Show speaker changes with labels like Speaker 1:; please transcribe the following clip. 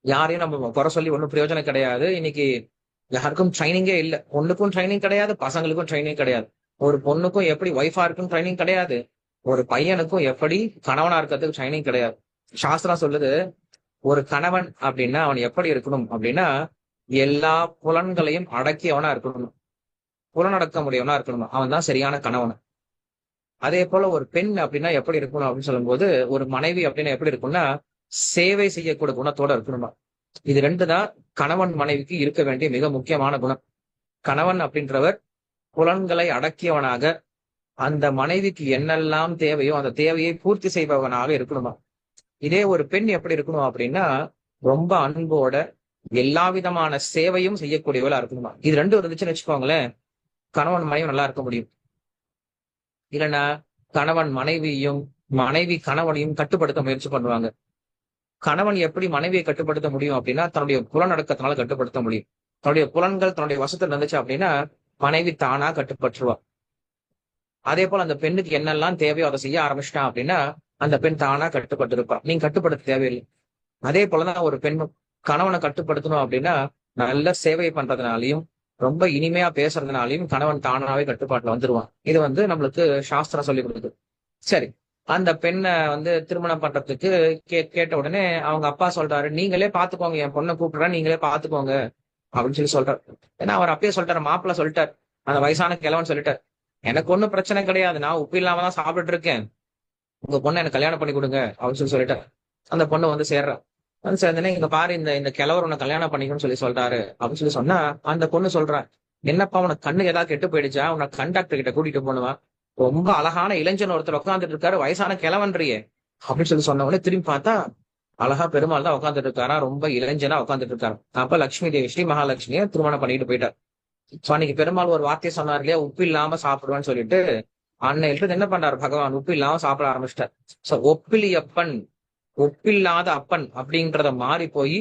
Speaker 1: யாரையும் நம்ம குறை சொல்லி ஒன்றும் பிரயோஜனம் கிடையாது. இன்னைக்கு யாருக்கும் ட்ரைனிங்கே இல்லை. பொண்ணுக்கும் ட்ரைனிங் கிடையாது, பசங்களுக்கும் ட்ரைனிங் கிடையாது. ஒரு பொண்ணுக்கும் எப்படி ஒய்ஃபா இருக்குன்னு ட்ரைனிங் கிடையாது. ஒரு பையனுக்கும் எப்படி கணவனா இருக்கிறதுக்கு ட்ரைனிங் கிடையாது. சாஸ்திரம் சொல்லுது, ஒரு கணவன் அப்படின்னா அவன் எப்படி இருக்கணும் அப்படின்னா, எல்லா புலன்களையும் அடக்கியவனா இருக்கணும். புலனடக்க முடியவனா இருக்கணும். அவன் தான் சரியான கணவன். அதே போல ஒரு பெண் அப்படின்னா எப்படி இருக்கணும் அப்படின்னு சொல்லும்போது, ஒரு மனைவி அப்படின்னா எப்படி இருக்கும்னா, சேவை செய்யக்கூடிய குணத்தோட இருக்கணுமா. இது ரெண்டு தான் கணவன் மனைவிக்கு இருக்க வேண்டிய மிக முக்கியமான குணம். கணவன் அப்படின்றவர் புலன்களை அடக்கியவனாக, அந்த மனைவிக்கு என்னெல்லாம் தேவையோ அந்த தேவையை பூர்த்தி செய்பவனாக இருக்கணுமா. இதே ஒரு பெண் எப்படி இருக்கணும் அப்படின்னா, ரொம்ப அன்போட எல்லா விதமான சேவையும் செய்யக்கூடியவளா இருக்கணுமா. இது ரெண்டும் இருந்துச்சுன்னு வச்சுக்கோங்களேன், கணவன் மனைவி நல்லா இருக்க முடியும். இல்லைன்னா கணவன் மனைவியையும், மனைவி கணவனையும் கட்டுப்படுத்த முயற்சி பண்ணுவாங்க. கணவன் எப்படி மனைவியை கட்டுப்படுத்த முடியும் அப்படின்னா, தன்னுடைய புலனடக்கத்தினால கட்டுப்படுத்த முடியும். தன்னுடைய புலன்கள் தன்னுடைய வசத்துல இருந்துச்சு அப்படின்னா, மனைவி தானா கட்டுப்பட்டுருவா. அதே போல அந்த பெண்ணுக்கு என்னெல்லாம் தேவையோ அதை செய்ய ஆரம்பிச்சிட்டான் அப்படின்னா, அந்த பெண் தானா கட்டுப்பட்டு இருப்பா. நீங்க கட்டுப்படுத்த தேவையில்லை. அதே போலதான் ஒரு பெண்ணும் கணவனை கட்டுப்படுத்தணும் அப்படின்னா, நல்ல சேவை பண்றதுனாலையும், ரொம்ப இனிமையா பேசுறதுனாலையும் கணவன் தானாவே கட்டுப்பாட்டுல வந்துருவான். இது நம்மளுக்கு சாஸ்திரம் சொல்லி கொடுக்குது. சரி. அந்த பெண்ணை திருமணம் பண்றதுக்கு கேட்ட உடனே அவங்க அப்பா சொல்றாரு, நீங்களே பாத்துக்கோங்க, என் பொண்ணை கூப்பிடுறேன், நீங்களே பாத்துக்கோங்க அப்படின்னு சொல்லி சொல்றாரு. ஏன்னா அவர் அப்பயே சொல்லிட்டாரு, மாப்பிள்ள சொல்லிட்டார், அந்த வயசான கிழவன் சொல்லிட்டார், எனக்கு ஒண்ணும் பிரச்சனை கிடையாது, நான் உப்பு இல்லாம தான் சாப்பிட்டுட்டு இருக்கேன், உங்க பொண்ணை எனக்கு கல்யாணம் பண்ணி கொடுங்க அப்படின்னு சொல்லிட்டார். அந்த பொண்ணு சேர்றா. சேர்ந்தனே, இங்க பாரு, இந்த இந்த கிழவர் உன்னை கல்யாணம் பண்ணிக்கணும்னு சொல்லி சொல்றாரு அப்படின்னு சொல்லி சொன்னா, அந்த பொண்ணு சொல்றா, என்னப்பா உனக்கு கண்ணு ஏதாவது கெட்டு போயிடுச்சா, உன்னை கண்டாக்டர் கிட்ட கூட்டிட்டு போனுவா, ரொம்ப அழகான இளைஞன் ஒருத்தர் உட்காந்துட்டு இருக்காரு, வயசான கிழவன்றியே அப்படின்னு சொல்லி சொன்ன உடனே திரும்பி பார்த்தா அழகா பெருமாள் தான் உட்காந்துட்டு இருக்காரா, ரொம்ப இளைஞனா உட்காந்துட்டு இருக்காரு. அப்ப லட்சுமி தேவி, ஸ்ரீ மகாலட்சுமியை திருமணம் பண்ணிட்டு போயிட்டார். சோ அன்னைக்கு பெருமாள் ஒரு வார்த்தையை சொன்னார் இல்லையா, உப்பு இல்லாம சாப்பிடுவேன்னு சொல்லிட்டு, அன்னையிலிருந்து என்ன பண்றாரு பகவான், உப்பு இல்லாம சாப்பிட ஆரம்பிச்சிட்டார். சோ ஒப்பிலி அப்பன், ஒப்பில்லாத அப்பன் அப்படின்றத மாறி போய்